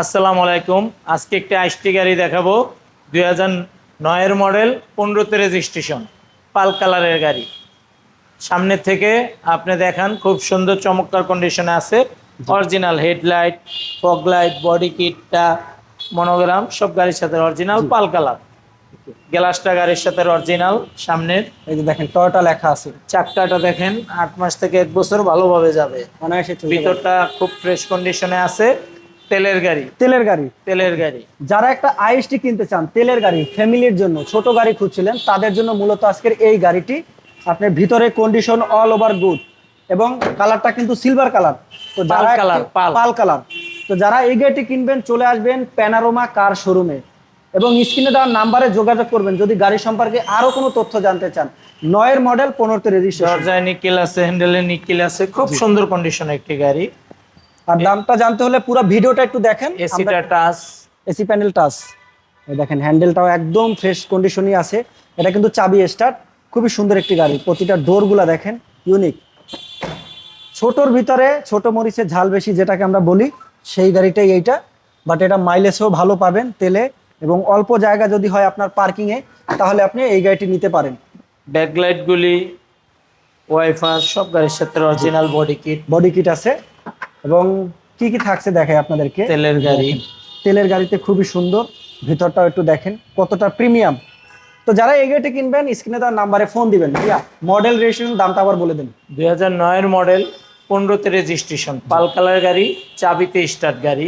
আসসালামু আলাইকুম। আজকে একটা আইসটি গাড়ি দেখাবো 2009 মডেল, 15তে রেজিস্ট্রেশন, পাল কালারের গাড়ি। সামনে থেকে আপনি দেখান, খুব সুন্দর চমৎকার কন্ডিশনে আছে। Original headlight, fog light, body কিটটা, মনোগ্রাম সব গাড়ির সাথে অরিজিনাল পাল কালার। গ্লাসটা গাড়ির সাথে অরিজিনাল সামনের। এই যে দেখেন টয়োটা লেখা আছে। চাক্কাটা দেখেন 8 মাস থেকে 1 বছর ভালোভাবে যাবে। অনায়াসে চলতে পারবে। ভিতরটা খুব ফ্রেশ কন্ডিশনে আছে। তেলের গাড়ি, তেলের গাড়ি। তেলের গাড়ি। যারা একটা আইএসটি কিনতে চান তেলের গাড়ি, ফ্যামিলির জন্য ছোট গাড়ি খুঁজছিলেন, তাদের জন্য মূলত আজকের এই গাড়িটি। আপনার ভিতরে কন্ডিশন অল ওভার গুড এবং কালারটা কিন্তু সিলভার কালার। তো যারা পাল কালার, তো যারা এই গাড়িটি কিনবেন চলে আসবেন প্যানারোমা কার শোরুমে এবং স্ক্রিনে দেওয়ার নাম্বারে যোগাযোগ করবেন যদি গাড়ি সম্পর্কে আরো কোনো তথ্য জানতে চান। 9 মডেল, 15তে রেজিস্ট্রেশন। দরজায় নিকেল আছে, হ্যান্ডেলে নিকেল আছে, খুব সুন্দর কন্ডিশনে একটি গাড়ি। আর দামটা জানতে হলে পুরো ভিডিওটা একটু দেখেন। এসিটা টাচ, এসি প্যানেল টাচ। এই দেখেন হ্যান্ডেলটাও একদম ফ্রেশ কন্ডিশনই আছে। এটা কিন্তু চাবি স্টার্ট। খুবই সুন্দর একটি গাড়ি। প্রতিটা ডোরগুলা দেখেন ইউনিক। ছোটর ভিতরে ছোট মরিচের ঝাল বেশি যেটাকে আমরা বলি, সেই গাড়িটাই এইটা। বাট এটা মাইলেজও ভালো পাবেন তেলে, এবং অল্প জায়গা যদি হয় আপনার পার্কিংয়ে, তাহলে আপনি এই গাড়িটি নিতে পারেন। ব্যাকলাইটগুলি, ওয়াইফার সব গাড়ির সাথে অরিজিনাল বডি কিট আছে। এবং কি কি থাকছে দেখাই আপনাদেরকে। তেলের গাড়ি, তেলের গাড়িতে খুবই সুন্দর। ভিতরটাও একটু দেখেন কতটা প্রিমিয়াম। তো যারা এই গাড়িটি কিনবেন স্ক্রিনে দেওয়ার নাম্বারে ফোন দিবেন। মডেল রেজিস্ট্রেশন দামটা আবার বলে দিন। 2009 মডেল, 15তে রেজিস্ট্রেশন, পাল কালার গাড়ি, চাবিতে স্টার্ট গাড়ি।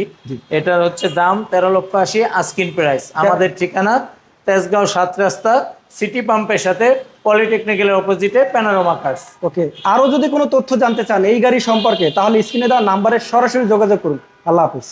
এটার হচ্ছে দাম 13,80,000 আস্কিং প্রাইস। আমাদের ঠিকানা তেজগাঁও 7 রাস্তা, সিটি পাম্পের সাথে, পলিটেকনিক্যালের অপোজিটে, প্যানোরামা কার্স। ওকে, আরও যদি কোনো তথ্য জানতে চান এই গাড়ি সম্পর্কে, তাহলে স্ক্রিনে দেওয়া নাম্বারে সরাসরি যোগাযোগ করুন। আল্লাহ হাফিজ।